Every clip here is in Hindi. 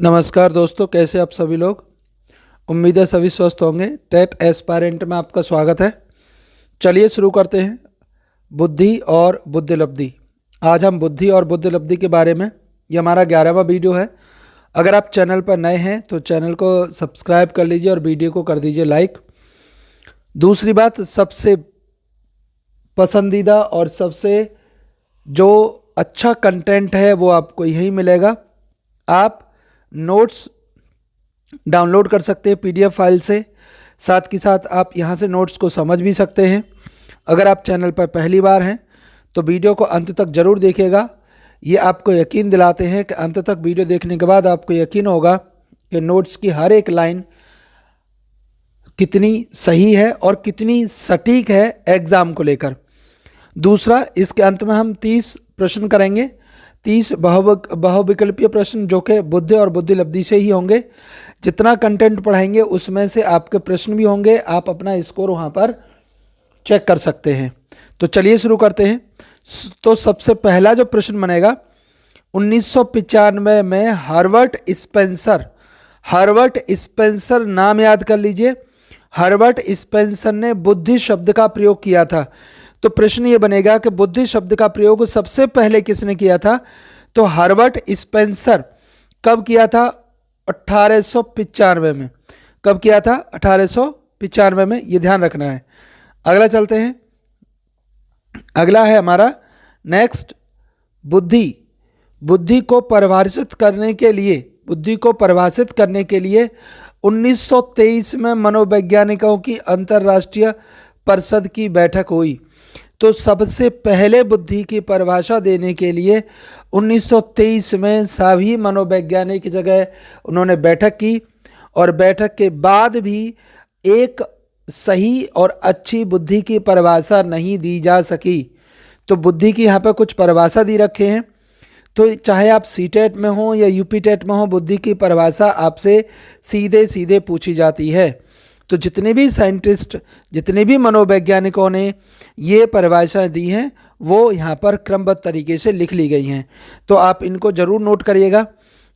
नमस्कार दोस्तों, कैसे आप सभी लोग। उम्मीद है सभी स्वस्थ होंगे। टेट एस्पायरेंट में आपका स्वागत है। चलिए शुरू करते हैं। बुद्धि और बुद्धिलब्धि। आज हम बुद्धि और बुद्धिलब्धि के बारे में, ये हमारा 11वां वीडियो है। अगर आप चैनल पर नए हैं तो चैनल को सब्सक्राइब कर लीजिए और वीडियो को कर दीजिए लाइक। दूसरी बात, सबसे पसंदीदा और सबसे जो अच्छा कंटेंट है वो आपको यहीं मिलेगा। आप नोट्स डाउनलोड कर सकते हैं पीडीएफ फाइल से, साथ के साथ आप यहां से नोट्स को समझ भी सकते हैं। अगर आप चैनल पर पहली बार हैं तो वीडियो को अंत तक ज़रूर देखिएगा। ये आपको यकीन दिलाते हैं कि अंत तक वीडियो देखने के बाद आपको यकीन होगा कि नोट्स की हर एक लाइन कितनी सही है और कितनी सटीक है एग्ज़ाम को लेकर। दूसरा, इसके अंत में हम 30 प्रश्न करेंगे, 30 बहुविकल्पीय प्रश्न जो कि बुद्धि और बुद्धिलब्धि से ही होंगे। जितना कंटेंट पढ़ाएंगे उसमें से आपके प्रश्न भी होंगे, आप अपना स्कोर वहाँ पर चेक कर सकते हैं। तो चलिए शुरू करते हैं। तो सबसे पहला जो प्रश्न बनेगा, 1995 में हर्बर्ट स्पेंसर नाम याद कर लीजिए। हर्बर्ट स्पेंसर ने बुद्धि शब्द का प्रयोग किया था। तो प्रश्न ये बनेगा कि बुद्धि शब्द का प्रयोग सबसे पहले किसने किया था। तो हर्बर्ट स्पेंसर कब किया था? 1895 में। कब किया था? 1895 में। ये ध्यान रखना है। अगला चलते हैं। अगला है हमारा नेक्स्ट, बुद्धि को परिभाषित करने के लिए 1923 में मनोवैज्ञानिकों की अंतर्राष्ट्रीय परिषद की बैठक हुई। तो सबसे पहले बुद्धि की परिभाषा देने के लिए 1923 में सभी मनोवैज्ञानिक की जगह उन्होंने बैठक की, और बैठक के बाद भी एक सही और अच्छी बुद्धि की परिभाषा नहीं दी जा सकी। तो बुद्धि की यहाँ पर कुछ परिभाषा दी रखे हैं। तो चाहे आप सीटेट में हो या यूपीटेट में हो, बुद्धि की परिभाषा आपसे सीधे सीधे पूछी जाती है। तो जितने भी साइंटिस्ट, जितने भी मनोवैज्ञानिकों ने ये परिभाषाएं दी हैं वो यहाँ पर क्रमबद्ध तरीके से लिख ली गई हैं। तो आप इनको ज़रूर नोट करिएगा।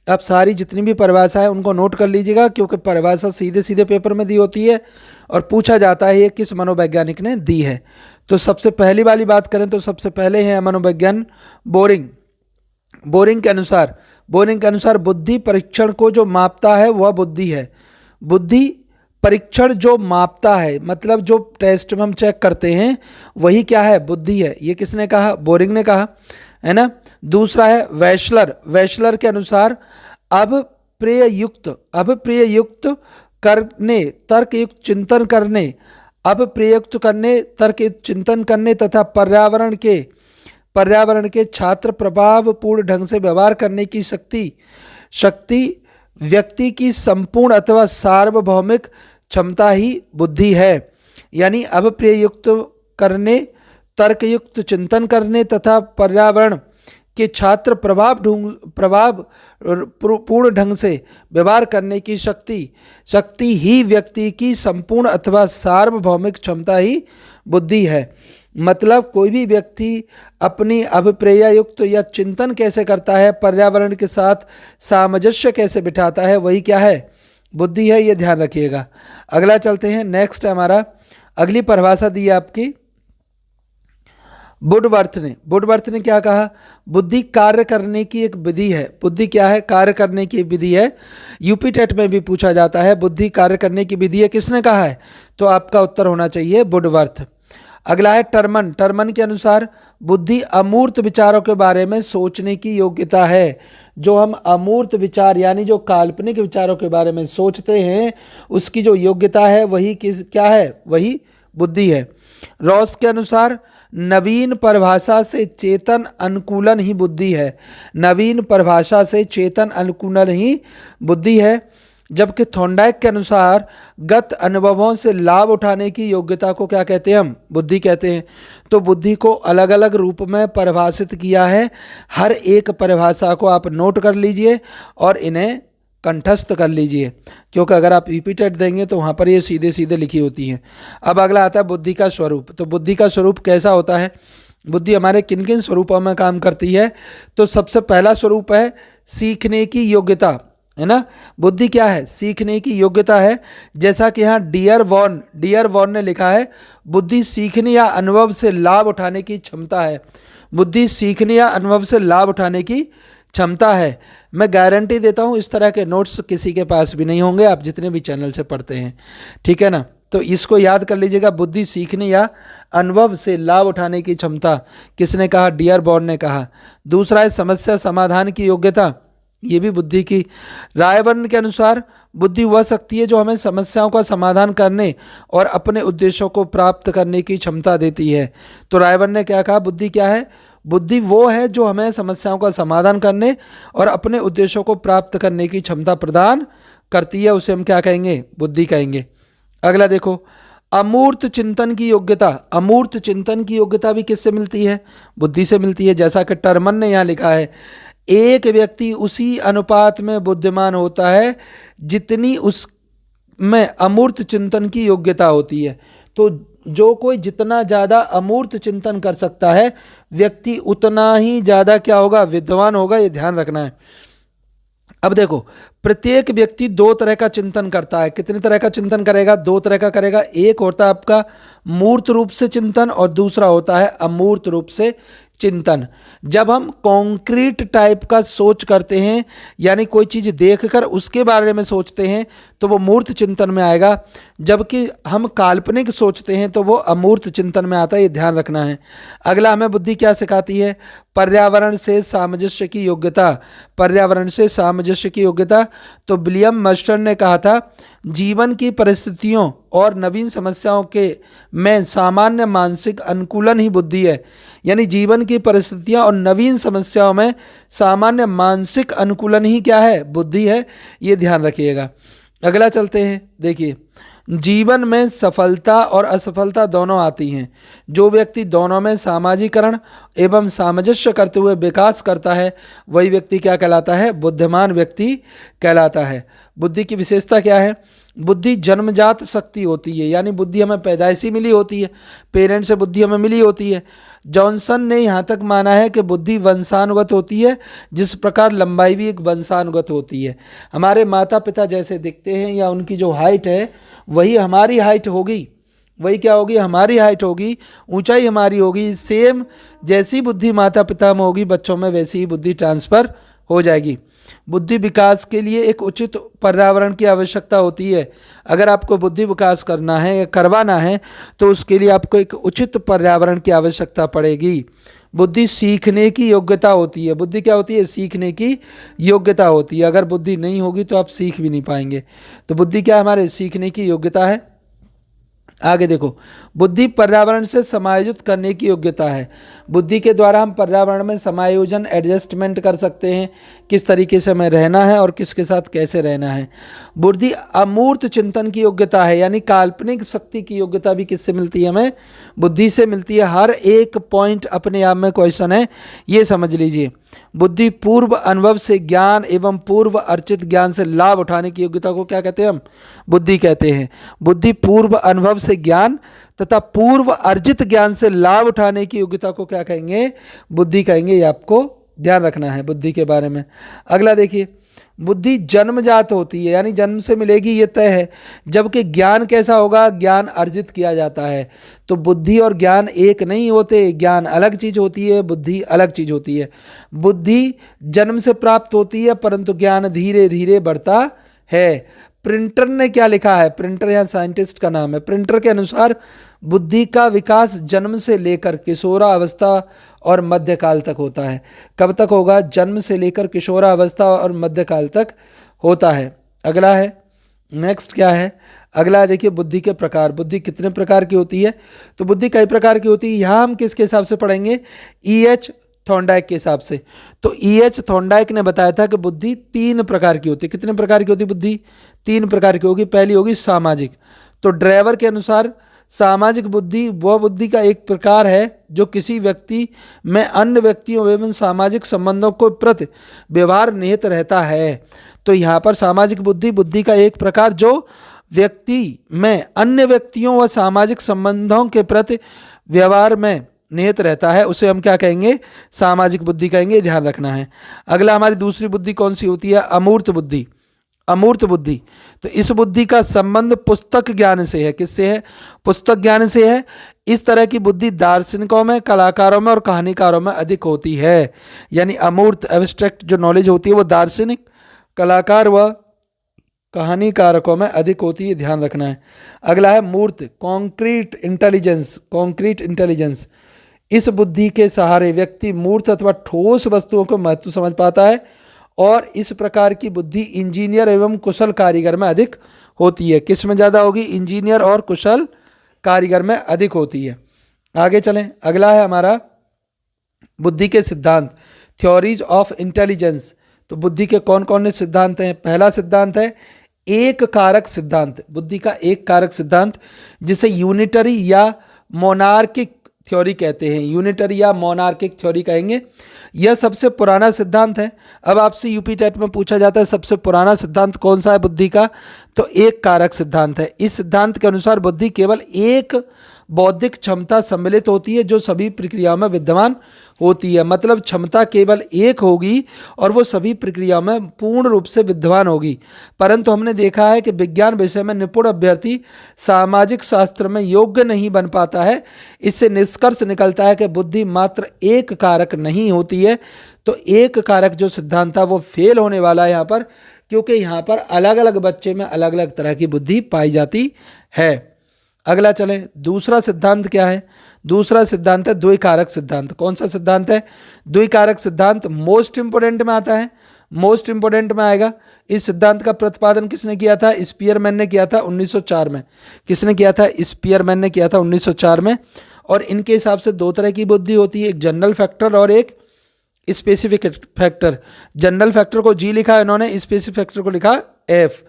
आप सारी जितनी भी परिभाषाएं उनको नोट कर लीजिएगा, क्योंकि परिभाषा सीधे सीधे पेपर में दी होती है और पूछा जाता है ये किस मनोवैज्ञानिक ने दी है। तो सबसे पहली वाली बात करें तो सबसे पहले है मनोवैज्ञान बोरिंग के अनुसार बुद्धि परीक्षण को जो मापता है वह बुद्धि है। बुद्धि परीक्षण जो मापता है, मतलब जो टेस्ट में हम चेक करते हैं वही क्या है? बुद्धि है। ये किसने कहा? बोरिंग ने कहा, है ना। दूसरा है वैशलर के अनुसार अभिप्रेययुक्त करने, तर्कयुक्त चिंतन करने तथा पर्यावरण के छात्र प्रभावपूर्ण ढंग से व्यवहार करने की शक्ति व्यक्ति की संपूर्ण अथवा सार्वभौमिक क्षमता ही बुद्धि है। यानी अभिप्रेययुक्त करने, तर्कयुक्त चिंतन करने तथा पर्यावरण के छात्र प्रभावपूर्ण ढंग से व्यवहार करने की शक्ति ही व्यक्ति की संपूर्ण अथवा सार्वभौमिक क्षमता ही बुद्धि है। मतलब कोई भी व्यक्ति अपनी अभिप्रेययुक्त या चिंतन कैसे करता है, पर्यावरण के साथ सामंजस्य कैसे बिठाता है, वही क्या है? बुद्धि है। ये ध्यान रखिएगा। अगला चलते हैं। नेक्स्ट हमारा अगली परिभाषा दी है आपकी वुडवर्थ ने क्या कहा? बुद्धि कार्य करने की एक विधि है। बुद्धि क्या है? कार्य करने की विधि है। यूपी टेट में भी पूछा जाता है बुद्धि कार्य करने की विधि है, किसने कहा है? तो आपका उत्तर होना चाहिए वुडवर्थ। अगला है टर्मन के अनुसार बुद्धि अमूर्त विचारों के बारे में सोचने की योग्यता है। जो हम अमूर्त विचार यानी जो काल्पनिक विचारों के बारे में सोचते हैं उसकी जो योग्यता है वही क्या है? वही बुद्धि है। रॉस के अनुसार नवीन परिभाषा से चेतन अनुकूलन ही बुद्धि है। नवीन परिभाषा से चेतन अनुकूलन ही बुद्धि है। जबकि थॉर्नडाइक के अनुसार गत अनुभवों से लाभ उठाने की योग्यता को क्या कहते हैं? हम बुद्धि कहते हैं। तो बुद्धि को अलग अलग रूप में परिभाषित किया है। हर एक परिभाषा को आप नोट कर लीजिए और इन्हें कंठस्थ कर लीजिए, क्योंकि अगर आप रिपीटेड देंगे तो वहाँ पर ये सीधे सीधे लिखी होती हैं। अब अगला आता है बुद्धि का स्वरूप। तो बुद्धि का स्वरूप कैसा होता है? बुद्धि हमारे किन किन स्वरूपों में काम करती है? तो सबसे पहला स्वरूप है सीखने की योग्यता। है ना। बुद्धि क्या है? सीखने की योग्यता है। जैसा कि यहाँ डियर वॉन ने लिखा है, बुद्धि सीखने या अनुभव से लाभ उठाने की क्षमता है। बुद्धि सीखने या अनुभव से लाभ उठाने की क्षमता है। मैं गारंटी देता हूँ इस तरह के नोट्स किसी के पास भी नहीं होंगे, आप जितने भी चैनल से पढ़ते हैं, ठीक है ना। तो इसको याद कर लीजिएगा, बुद्धि सीखने या अनुभव से लाभ उठाने की क्षमता। किसने कहा? डियर बॉर्न ने कहा। दूसरा है समस्या समाधान की योग्यता, ये भी बुद्धि की। रायबर्न के अनुसार बुद्धि वह शक्ति है जो हमें समस्याओं का समाधान करने और अपने उद्देश्यों को प्राप्त करने की क्षमता देती है। तो रायबर्न ने क्या कहा? बुद्धि क्या है? बुद्धि वो है जो हमें समस्याओं का समाधान करने और अपने उद्देश्यों को प्राप्त करने की क्षमता प्रदान करती है, उसे हम क्या कहेंगे? बुद्धि कहेंगे। अगला देखो, अमूर्त चिंतन की योग्यता। अमूर्त चिंतन की योग्यता भी किससे मिलती है? बुद्धि से मिलती है। जैसा कि टर्मन ने यहाँ लिखा है, एक व्यक्ति उसी अनुपात में बुद्धिमान होता है जितनी उसमें अमूर्त चिंतन की योग्यता होती है। तो जो कोई जितना ज़्यादा अमूर्त चिंतन कर सकता है, व्यक्ति उतना ही ज़्यादा क्या होगा? विद्वान होगा, ये ध्यान रखना है। अब देखो, प्रत्येक व्यक्ति दो तरह का चिंतन करता है। कितने तरह का चिंतन करेगा? दो तरह का करेगा। एक होता है आपका मूर्त रूप से चिंतन और दूसरा होता है अमूर्त रूप से चिंतन। जब हम कॉन्क्रीट टाइप का सोच करते हैं, यानी कोई चीज़ देखकर उसके बारे में सोचते हैं, तो वो मूर्त चिंतन में आएगा। जबकि हम काल्पनिक सोचते हैं तो वो अमूर्त चिंतन में आता है, ये ध्यान रखना है। अगला हमें बुद्धि क्या सिखाती है? पर्यावरण से सामंजस्य की योग्यता। पर्यावरण से सामंजस्य की योग्यता। तो विलियम मस्टर ने कहा था, जीवन की परिस्थितियों और नवीन समस्याओं के में सामान्य मानसिक अनुकूलन ही बुद्धि है। यानी जीवन की परिस्थितियां और नवीन समस्याओं में सामान्य मानसिक अनुकूलन ही क्या है? बुद्धि है, ये ध्यान रखिएगा। अगला चलते हैं। देखिए, जीवन में सफलता और असफलता दोनों आती हैं। जो व्यक्ति दोनों में सामाजिकरण एवं सामंजस्य करते हुए विकास करता है, वही व्यक्ति क्या कहलाता है? बुद्धिमान व्यक्ति कहलाता है। बुद्धि की विशेषता क्या है? बुद्धि जन्मजात शक्ति होती है, यानी बुद्धि हमें पैदाइशी मिली होती है, पेरेंट्स से बुद्धि हमें मिली होती है। जॉनसन ने यहाँ तक माना है कि बुद्धि वंशानुगत होती है, जिस प्रकार लंबाई भी एक वंशानुगत होती है। हमारे माता पिता जैसे दिखते हैं या उनकी जो हाइट है वही हमारी हाइट होगी, वही क्या होगी? हमारी हाइट होगी, ऊंचाई हमारी होगी। सेम जैसी बुद्धि माता पिता में होगी, बच्चों में वैसी ही बुद्धि ट्रांसफर हो जाएगी। बुद्धि विकास के लिए एक उचित पर्यावरण की आवश्यकता होती है। अगर आपको बुद्धि विकास करना है या करवाना है तो उसके लिए आपको एक उचित पर्यावरण की आवश्यकता पड़ेगी। बुद्धि सीखने की योग्यता होती है। बुद्धि क्या होती है? सीखने की योग्यता होती है। अगर बुद्धि नहीं होगी तो आप सीख भी नहीं पाएंगे। तो बुद्धि क्या हमारे? सीखने की योग्यता है। आगे देखो, बुद्धि पर्यावरण से समायोजित करने की योग्यता है। बुद्धि के द्वारा हम पर्यावरण में समायोजन, एडजस्टमेंट कर सकते हैं, किस तरीके से हमें रहना है और किसके साथ कैसे रहना है। बुद्धि अमूर्त चिंतन की योग्यता है, यानी काल्पनिक शक्ति की योग्यता भी किससे मिलती है? हमें बुद्धि से मिलती है। हर एक पॉइंट अपने आप में क्वेश्चन है, ये समझ लीजिए। बुद्धि पूर्व अनुभव से ज्ञान एवं पूर्व अर्जित ज्ञान से लाभ उठाने की योग्यता को क्या कहते हैं? हम बुद्धि कहते हैं। बुद्धि पूर्व अनुभव से ज्ञान तथा पूर्व अर्जित ज्ञान से लाभ उठाने की योग्यता को क्या कहेंगे? बुद्धि कहेंगे। ये आपको ध्यान रखना है बुद्धि के बारे में। अगला देखिए, बुद्धि जन्मजात होती है, यानी जन्म से मिलेगी, ये तय है। जबकि ज्ञान कैसा होगा? ज्ञान अर्जित किया जाता है। तो बुद्धि और ज्ञान एक नहीं होते, ज्ञान अलग चीज होती है, बुद्धि अलग चीज होती है। बुद्धि जन्म से प्राप्त होती है, परंतु ज्ञान धीरे धीरे बढ़ता है। प्रिंटर ने क्या लिखा है? प्रिंटर यहाँ साइंटिस्ट का नाम है। प्रिंटर के अनुसार बुद्धि का विकास जन्म से लेकर किशोरावस्था और मध्यकाल तक होता है। कब तक होगा? जन्म से लेकर किशोरावस्था और मध्यकाल तक होता है। अगला है, नेक्स्ट क्या है? अगला देखिए, बुद्धि के प्रकार। बुद्धि कितने प्रकार की होती है? तो बुद्धि कई प्रकार की होती है। यहाँ हम किसके हिसाब से पढ़ेंगे? E.H. थॉर्नडाइक के हिसाब से। तो E.H. थॉर्नडाइक ने बताया था कि बुद्धि 3 प्रकार की होती है। कितने प्रकार की होती है बुद्धि? 3 प्रकार की होगी। पहली होगी सामाजिक। तो ड्राइवर के अनुसार सामाजिक बुद्धि वह बुद्धि का एक प्रकार है जो किसी व्यक्ति में अन्य व्यक्तियों एवं सामाजिक संबंधों को प्रति व्यवहार निहित रहता है। तो यहाँ पर सामाजिक बुद्धि, बुद्धि का एक प्रकार जो व्यक्ति में अन्य व्यक्तियों व सामाजिक संबंधों के प्रति व्यवहार में निहित रहता है, उसे हम क्या कहेंगे? सामाजिक बुद्धि कहेंगे। ध्यान रखना है। अगला हमारी दूसरी बुद्धि कौन सी होती है? अमूर्त बुद्धि। अमूर्त बुद्धि। तो इस बुद्धि का संबंध पुस्तक ज्ञान से है। किससे है? पुस्तक ज्ञान से है। इस तरह की बुद्धि दार्शनिकों में, कलाकारों में और कहानीकारों में अधिक होती है। यानी अमूर्त एब्स्ट्रैक्ट जो नॉलेज होती है वो दार्शनिक, कलाकार व कहानीकारकों में अधिक होती है, ध्यान रखना है। अगला है मूर्त, कॉन्क्रीट इंटेलिजेंस। कॉन्क्रीट इंटेलिजेंस, इस बुद्धि के सहारे व्यक्ति मूर्त अथवा ठोस वस्तुओं को महत्व समझ पाता है और इस प्रकार की बुद्धि इंजीनियर एवं कुशल कारीगर में अधिक होती है। किस में ज़्यादा होगी? इंजीनियर और कुशल कारीगर में अधिक होती है। आगे चलें, अगला है हमारा बुद्धि के सिद्धांत, थ्योरीज ऑफ इंटेलिजेंस। तो बुद्धि के कौन कौन से सिद्धांत हैं? पहला सिद्धांत है एक कारक सिद्धांत, बुद्धि का एक कारक सिद्धांत, जिसे यूनिटरी या मोनार्किक थ्योरी कहते हैं। यूनिटरी या मोनार्किक थ्योरी कहेंगे। यह सबसे पुराना सिद्धांत है। अब आपसे यूपी टेट में पूछा जाता है सबसे पुराना सिद्धांत कौन सा है बुद्धि का? तो एक कारक सिद्धांत है। इस सिद्धांत के अनुसार बुद्धि केवल एक बौद्धिक क्षमता सम्मिलित होती है जो सभी प्रक्रियाओं में विद्यमान होती है। मतलब क्षमता केवल एक होगी और वो सभी प्रक्रियाओं में पूर्ण रूप से विद्यमान होगी। परंतु हमने देखा है कि विज्ञान विषय में निपुण अभ्यर्थी सामाजिक शास्त्र में योग्य नहीं बन पाता है। इससे निष्कर्ष निकलता है कि बुद्धि मात्र एक कारक नहीं होती है। तो एक कारक जो सिद्धांत था वो फेल होने वाला है यहाँ पर, क्योंकि यहाँ पर अलग अलग बच्चे में अलग अलग तरह की बुद्धि पाई जाती है। अगला चलें, दूसरा सिद्धांत क्या है? दूसरा सिद्धांत है द्विकारक सिद्धांत। कौन सा सिद्धांत है? द्विकारक सिद्धांत मोस्ट इंपोर्टेंट में आता है, मोस्ट इंपोर्टेंट में आएगा। इस सिद्धांत का प्रतिपादन किसने किया था? स्पीयरमैन ने किया था 1904 में। किसने किया था? स्पीयरमैन ने किया था 1904 में। और इनके हिसाब से दो तरह की बुद्धि होती है, एक जनरल फैक्टर और एक स्पेसिफिक फैक्टर। जनरल फैक्टर को जी लिखा इन्होंने, स्पेसिफिक फैक्टर को लिखा एफ।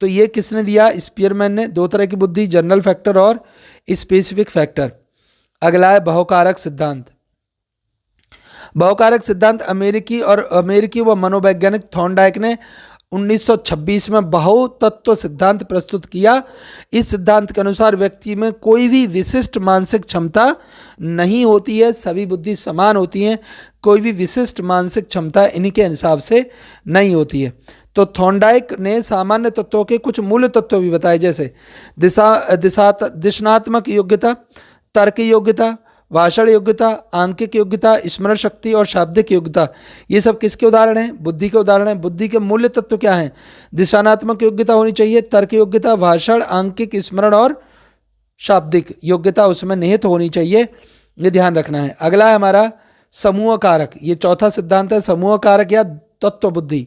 तो ये किसने दिया? स्पीयरमैन ने। दो तरह की बुद्धि, जनरल फैक्टर और स्पेसिफिक फैक्टर। अगला है बहुकारक सिद्धांत। बहुकारक सिद्धांत अमेरिकी व मनोवैज्ञानिक थॉर्नडाइक ने 1926 में बहुतत्व सिद्धांत प्रस्तुत किया। इस सिद्धांत के अनुसार व्यक्ति में कोई भी विशिष्ट मानसिक क्षमता नहीं होती है, सभी बुद्धि समान होती हैं। कोई भी विशिष्ट मानसिक क्षमता इन्हीं के हिसाब से नहीं होती है। तो थॉर्नडाइक ने सामान्य तत्वों के कुछ मूल तत्व भी बताए, जैसे दिशात्मक योग्यता, तर्क योग्यता, भाषण योग्यता, आंकिक योग्यता, स्मरण शक्ति और शाब्दिक योग्यता। ये सब किसके उदाहरण हैं? बुद्धि के उदाहरण हैं। बुद्धि के मूल्य तत्व क्या हैं? दिशानात्मक योग्यता होनी चाहिए, तर्क योग्यता, भाषण, आंकिक, स्मरण और शाब्दिक योग्यता उसमें निहित होनी चाहिए, ये ध्यान रखना है। अगला है हमारा समूह कारक। ये चौथा सिद्धांत है, समूह कारक या तत्व बुद्धि,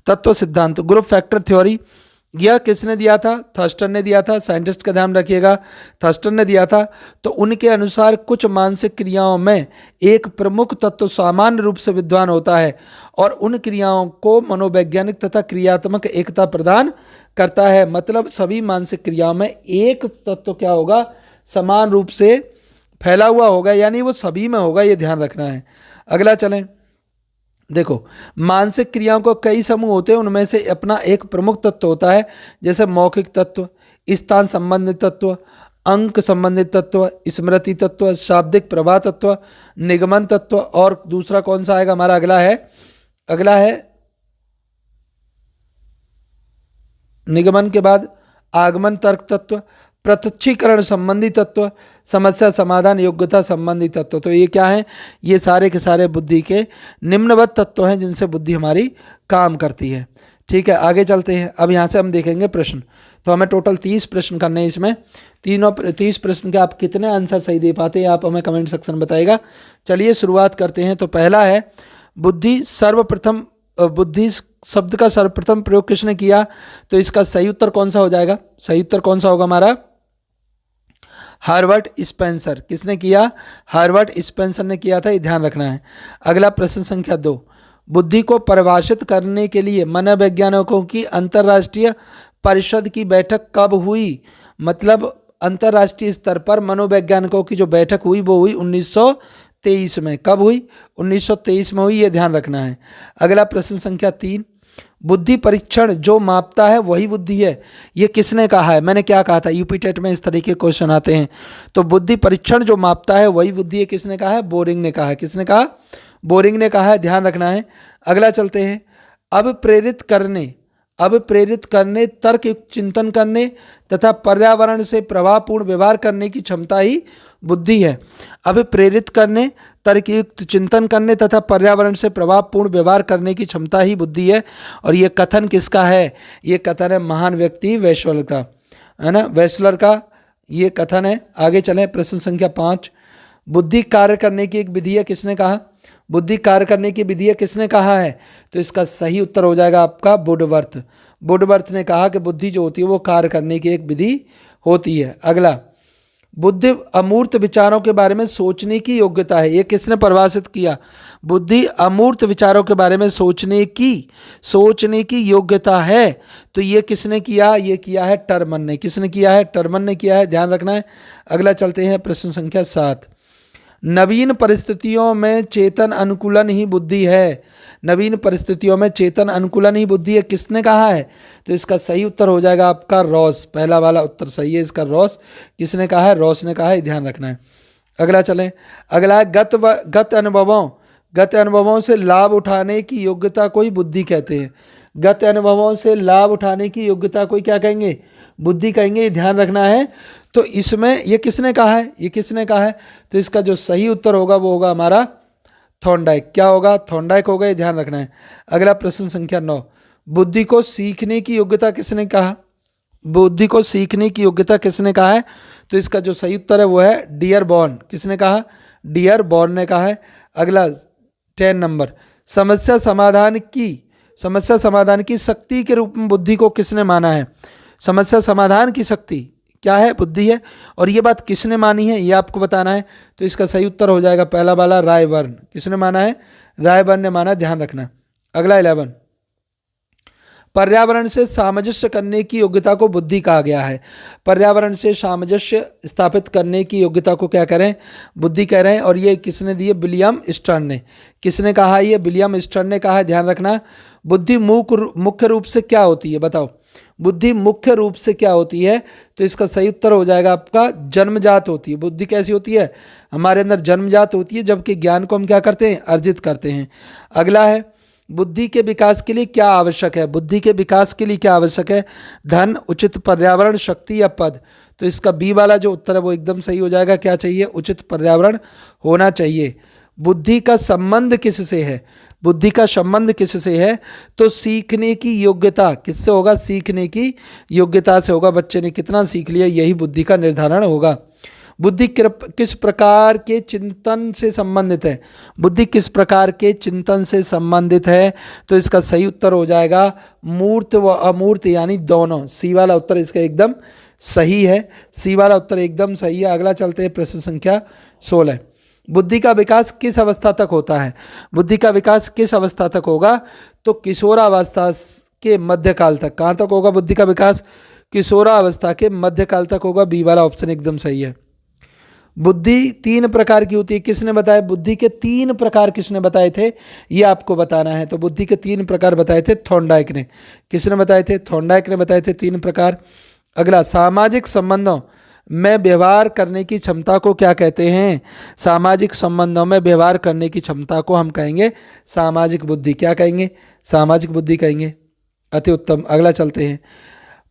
तत्व सिद्धांत, ग्रुप फैक्टर थ्योरी। यह किसने दिया था? थर्स्टन ने दिया था। साइंटिस्ट का ध्यान रखिएगा, थर्स्टन ने दिया था। तो उनके अनुसार कुछ मानसिक क्रियाओं में एक प्रमुख तत्व सामान्य रूप से विद्वान होता है और उन क्रियाओं को मनोवैज्ञानिक तथा क्रियात्मक एकता प्रदान करता है। मतलब सभी मानसिक क्रियाओं में एक तत्व क्या होगा? समान रूप से फैला हुआ होगा, यानी वो सभी में होगा, ये ध्यान रखना है। अगला चलें, देखो मानसिक क्रियाओं को कई समूह होते हैं, उनमें से अपना एक प्रमुख तत्व होता है, जैसे मौखिक तत्व, स्थान संबंधित तत्व, अंक संबंधित तत्व, स्मृति तत्व, शाब्दिक प्रवाह तत्व, निगमन तत्व। और दूसरा कौन सा आएगा हमारा? अगला है निगमन के बाद आगमन तर्क तत्व, प्रत्यक्षीकरण संबंधी तत्व, समस्या समाधान योग्यता संबंधी तत्व। तो ये क्या है? ये सारे के सारे बुद्धि के निम्नवत तत्व हैं जिनसे बुद्धि हमारी काम करती है। ठीक है, आगे चलते हैं। अब यहाँ से हम देखेंगे प्रश्न। तो हमें टोटल 30 प्रश्न करने हैं। इसमें 30 प्रश्न के आप कितने आंसर सही दे पाते हैं आप हमें कमेंट सेक्शन में बताइएगा। चलिए शुरुआत करते हैं। तो पहला है बुद्धि शब्द का सर्वप्रथम प्रयोग किसने किया? तो इसका सही उत्तर कौन सा हो जाएगा? सही उत्तर कौन सा होगा हमारा? Harvard Spencer. किसने किया? हार्वर्ड स्पेंसर ने किया था, ये ध्यान रखना है। अगला प्रश्न संख्या 2, बुद्धि को परिभाषित करने के लिए मनोवैज्ञानिकों की अंतर्राष्ट्रीय परिषद की बैठक कब हुई? मतलब अंतर्राष्ट्रीय स्तर पर मनोवैज्ञानिकों की जो बैठक हुई वो हुई 1923 में। कब हुई? 1923 में हुई, ये ध्यान रखना है। अगला प्रश्न संख्या 3, बुद्धि परीक्षण जो मापता है वही बुद्धि है, ये किसने कहा है? मैंने क्या कहा था? यूपी टेट में इस तरीके के क्वेश्चन आते हैं। तो बुद्धि परीक्षण जो मापता है वही बुद्धि है, किसने कहा है? बोरिंग ने कहा है। किसने कहा? बोरिंग ने कहा है, ध्यान रखना है। अगला चलते हैं, अब प्रेरित करने अभिप्रेरित करने, तर्कयुक्त चिंतन करने तथा पर्यावरण से प्रभावपूर्ण व्यवहार करने की क्षमता ही बुद्धि है। अभिप्रेरित करने, तर्कयुक्त चिंतन करने तथा पर्यावरण से प्रभावपूर्ण व्यवहार करने की क्षमता ही बुद्धि है। और ये कथन किसका है? ये कथन है महान व्यक्ति वेस्लर का, है ना, वेस्लर का ये कथन है। आगे चलें, प्रश्न संख्या 5। बुद्धि कार्य करने की एक विधि है, किसने कहा? बुद्धि कार्य करने की विधि है, किसने कहा है? तो इसका सही उत्तर हो जाएगा आपका वुडवर्थ। वुडवर्थ ने कहा कि बुद्धि जो होती है वो कार्य करने की एक विधि होती है। अगला, बुद्धि अमूर्त विचारों के बारे में सोचने की योग्यता है, ये किसने परिभाषित किया? बुद्धि अमूर्त विचारों के बारे में सोचने की योग्यता है, तो ये किसने किया? ये किया है टर्मन ने। किसने किया है? टर्मन ने किया है, ध्यान रखना है। अगला चलते हैं, प्रश्न संख्या 7। नवीन परिस्थितियों में चेतन अनुकूलन ही बुद्धि है। नवीन परिस्थितियों में चेतन अनुकूलन ही बुद्धि है, किसने कहा है? तो इसका सही उत्तर हो जाएगा आपका रॉस। पहला वाला उत्तर सही है इसका, रॉस। किसने कहा है? रॉस ने कहा है, ध्यान रखना है। अगला चलें, अगला है गत अनुभवों से लाभ उठाने की योग्यता को ही बुद्धि कहते हैं। गत अनुभवों से लाभ उठाने की योग्यता को क्या कहेंगे? बुद्धि कहेंगे, ये ध्यान रखना है। तो इसमें ये किसने कहा है? ये किसने कहा है? तो इसका जो सही उत्तर होगा वो होगा हमारा थॉर्नडाइक। क्या होगा? थॉर्नडाइक होगा, ये ध्यान रखना है। अगला प्रश्न संख्या 9। बुद्धि को सीखने की योग्यता किसने कहा? बुद्धि को सीखने की योग्यता किसने कहा है? तो इसका जो सही उत्तर है वो है डियरबॉर्न। किसने कहा? डियरबॉर्न ने कहा है। अगला 10 नंबर, समस्या समाधान की शक्ति के रूप में बुद्धि को किसने माना है? समस्या समाधान की शक्ति क्या है? बुद्धि है। और ये बात किसने मानी है, ये आपको बताना है। तो इसका सही उत्तर हो जाएगा पहला वाला, रायबर्न। किसने माना है? रायबर्न ने माना, ध्यान रखना। अगला 11, पर्यावरण से सामंजस्य करने की योग्यता को बुद्धि कहा गया है। पर्यावरण से सामंजस्य स्थापित करने की योग्यता को क्या करें? बुद्धि कह रहे हैं। और ये किसने दिए? विलियम स्टर्न ने। किसने कहा? ये विलियम स्टर्न ने कहा है, ध्यान रखना। बुद्धि मुख्य रूप से क्या होती है? बताओ, बुद्धि मुख्य रूप से क्या होती है? तो इसका सही उत्तर हो जाएगा आपका जन्मजात होती है। बुद्धि कैसी होती है? हमारे अंदर जन्मजात होती है, जबकि ज्ञान को हम क्या करते हैं? अर्जित करते हैं। अगला है, बुद्धि के विकास के लिए क्या आवश्यक है? बुद्धि के विकास के लिए क्या आवश्यक है? धन, उचित पर्यावरण, शक्ति या पद? तो इसका बी वाला जो उत्तर है वो एकदम सही हो जाएगा। क्या चाहिए? उचित पर्यावरण होना चाहिए। बुद्धि का संबंध किससे है? बुद्धि का संबंध किससे है? तो सीखने की योग्यता किससे होगा? सीखने की योग्यता से होगा। बच्चे ने कितना सीख लिया, यही बुद्धि का निर्धारण होगा। बुद्धि किस प्रकार के चिंतन से संबंधित है? बुद्धि किस प्रकार के चिंतन से संबंधित है? तो इसका सही उत्तर हो जाएगा मूर्त व अमूर्त, यानी दोनों। सी वाला उत्तर इसका एकदम सही है। सी वाला उत्तर एकदम सही है। अगला चलते हैं, प्रश्न संख्या 16। बुद्धि का विकास किस अवस्था तक होता है? बुद्धि का विकास किस अवस्था तक होगा? तो किशोरावस्था के मध्यकाल तक। कहाँ तक होगा बुद्धि का विकास? किशोरावस्था के मध्यकाल तक होगा। बी वाला ऑप्शन एकदम सही है। बुद्धि 3 प्रकार की होती है, किसने बताया? बुद्धि के 3 प्रकार किसने बताए थे? ये आपको बताना है। तो बुद्धि के 3 प्रकार बताए थे थॉर्नडाइक ने। किसने बताए थे? थॉर्नडाइक ने बताए थे 3 प्रकार। अगला, सामाजिक संबंधों में व्यवहार करने की क्षमता को क्या कहते हैं? सामाजिक संबंधों में व्यवहार करने की क्षमता को हम कहेंगे सामाजिक बुद्धि। क्या कहेंगे? सामाजिक बुद्धि कहेंगे। अति उत्तम। अगला चलते हैं,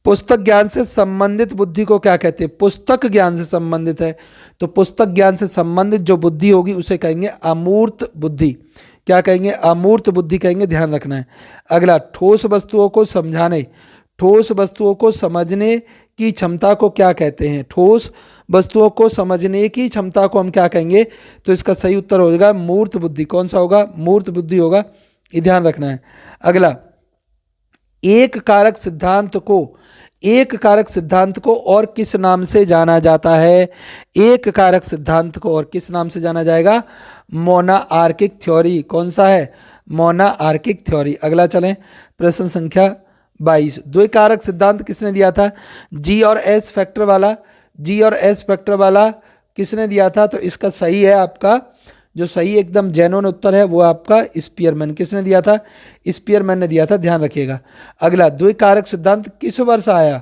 पुस्तक ज्ञान से संबंधित बुद्धि को क्या कहते हैं? पुस्तक ज्ञान से संबंधित है, तो पुस्तक ज्ञान से संबंधित जो बुद्धि होगी उसे कहेंगे अमूर्त बुद्धि। क्या कहेंगे? अमूर्त बुद्धि कहेंगे, ध्यान रखना है। अगला, ठोस वस्तुओं को समझने की क्षमता को क्या कहते हैं? ठोस वस्तुओं को समझने की क्षमता को हम क्या कहेंगे? तो इसका सही उत्तर हो जाएगा मूर्त बुद्धि। कौन सा होगा? मूर्त बुद्धि होगा, ये ध्यान रखना है। अगला, एक कारक सिद्धांत को और किस नाम से जाना जाता है? एक कारक सिद्धांत को और किस नाम से जाना जाएगा? मोनार्किक थ्योरी। कौन सा है? मोनार्किक थ्योरी। अगला चलें, प्रश्न संख्या 22। द्विकारक सिद्धांत किसने दिया था? जी और एस फैक्टर वाला किसने दिया था? तो इसका सही है आपका जो सही एकदम जेन्युइन उत्तर है वो आपका स्पीयरमैन। किसने दिया था? स्पीयरमैन ने दिया था, ध्यान रखिएगा। अगला, द्विकारक सिद्धांत किस वर्ष आया?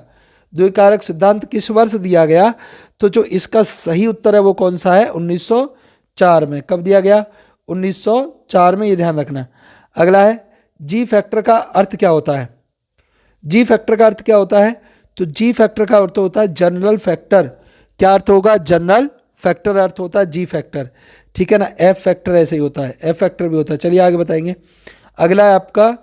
द्विकारक सिद्धांत किस वर्ष दिया गया? तो जो इसका सही उत्तर है वो कौन सा है? 1904 में। कब दिया गया? 1904 में, ये ध्यान रखना। अगला है, जी फैक्टर का अर्थ क्या होता है? जी फैक्टर का अर्थ क्या होता है? तो जी फैक्टर का अर्थ होता है जनरल फैक्टर। क्या अर्थ होगा? जनरल फैक्टर अर्थ होता है जी फैक्टर, ठीक है ना। एफ फैक्टर ऐसे ही होता है, एफ फैक्टर भी होता है। चलिए आगे बताएंगे। अगला है आपका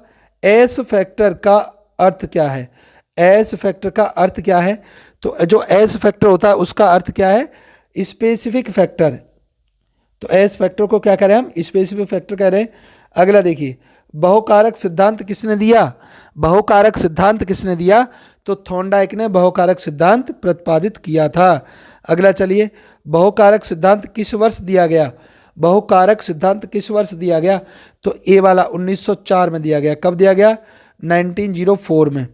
एस फैक्टर का अर्थ क्या है? एस फैक्टर का अर्थ क्या है? तो जो एस फैक्टर होता है उसका अर्थ क्या है? Specific factor. तो एस फैक्टर को क्या कह रहे हैं हम? स्पेसिफिक फैक्टर कह रहे हैं। अगला देखिए, बहुकारक सिद्धांत किसने दिया? बहुकारक सिद्धांत किसने दिया? तो थॉर्नडाइक ने बहुकारक सिद्धांत प्रतिपादित किया था। अगला चलिए, बहुकारक सिद्धांत किस वर्ष दिया गया? बहुकारक सिद्धांत किस वर्ष दिया गया? तो ए वाला 1904 में दिया गया। कब दिया गया? 1904 में।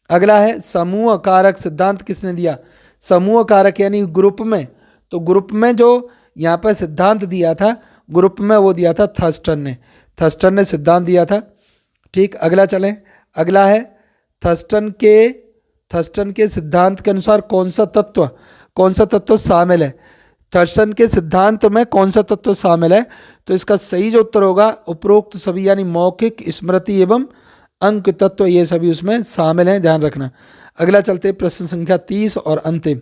अगला है समूह कारक सिद्धांत किसने दिया? समूह कारक यानी ग्रुप में। तो ग्रुप में जो यहाँ पर सिद्धांत दिया था, ग्रुप में वो दिया था थर्स्टन ने। थर्स्टन ने सिद्धांत दिया था, ठीक। अगला चलें। अगला है थर्स्टन के सिद्धांत के अनुसार कौन सा तत्व शामिल है? थर्स्टन के सिद्धांत में कौन सा तत्व शामिल है? तो इसका सही जो उत्तर होगा उपरोक्त सभी, यानी मौखिक, स्मृति एवं अंक तत्व, ये सभी उसमें शामिल हैं, ध्यान रखना। अगला चलते प्रश्न संख्या 30 और अंतिम।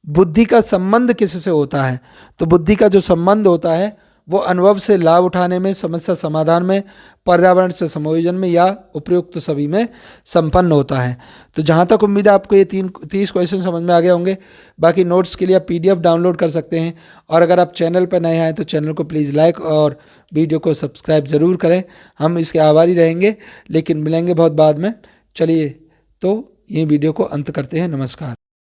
बुद्धि का संबंध किससे होता है? तो बुद्धि का जो संबंध होता है वो अनुभव से लाभ उठाने में, समस्या समाधान में, पर्यावरण से समायोजन में या उपयुक्त सभी में संपन्न होता है। तो जहाँ तक उम्मीद है आपको ये 30 क्वेश्चन समझ में आ गए होंगे। बाकी नोट्स के लिए आप PDF डाउनलोड कर सकते हैं। और अगर आप चैनल पर नए आए तो चैनल को प्लीज़ लाइक और वीडियो को सब्सक्राइब ज़रूर करें, हम इसके आभारी रहेंगे, लेकिन मिलेंगे बहुत बाद में। चलिए तो ये वीडियो को अंत करते हैं। नमस्कार।